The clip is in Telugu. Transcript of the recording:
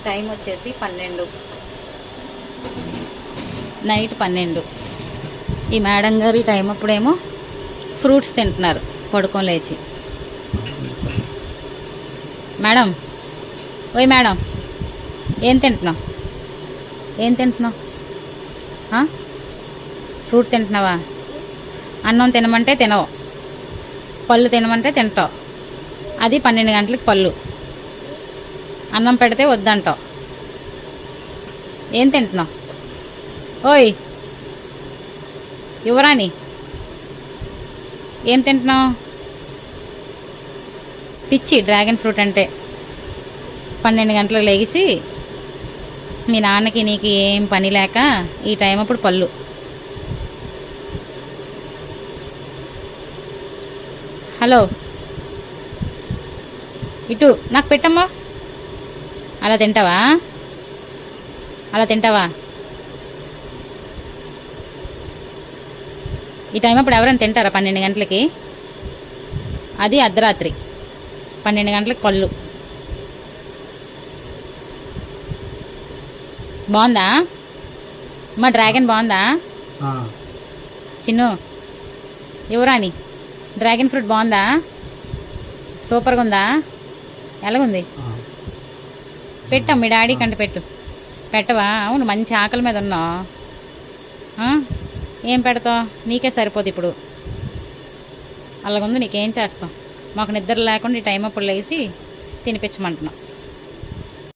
టైం వచ్చేసి 12 నైట్ 12. ఈ మేడం గారు ఈ టైం అప్పుడేమో ఫ్రూట్స్ తింటున్నారు పడుకొని లేచి. మేడం, ఓయ్ మేడం, ఏం తింటున్నావు? ఏం తింటున్నావు? ఫ్రూట్ తింటున్నావా? అన్నం తినమంటే తినవు, పళ్ళు తినమంటే తింటావు. అది 12 గంటలకు పళ్ళు. అన్నం పెడితే వద్దంటావు. ఏం తింటున్నావు? ఓయ్ యువరాణి, ఏం తింటున్నావు? పిచ్చి డ్రాగన్ ఫ్రూట్ అంటే. 12 గంటలకు లేచి మీ నాన్నకి నీకు ఏం పని లేక ఈ టైం అప్పుడు పళ్ళు. హలో, ఇటు నాకు పెట్టమ్మా. అలా తింటావా? అలా తింటావా? ఈ టైం అప్పుడు ఎవరైనా తింటారా 12 గంటలకి? అది అర్ధరాత్రి 12 గంటలకు పళ్ళు. బాగుందా మా డ్రాగన్? బాగుందా చిన్ను? యువరాణి, డ్రాగన్ ఫ్రూట్ బాగుందా? సూపర్గా ఉందా? ఎలాగుంది? పెట్టాం మీ డాడీ కంటే పెట్టు. పెట్టవా? అవును, మంచి ఆకలి మీద ఉన్నావు. ఏం పెడతావు? నీకే సరిపోదు ఇప్పుడు. అలాగుంది, నీకేం చేస్తాం? మాకు నిద్ర లేకుండా ఈ టైం అప్పుడు లేచి తినిపించమంటున్నాం.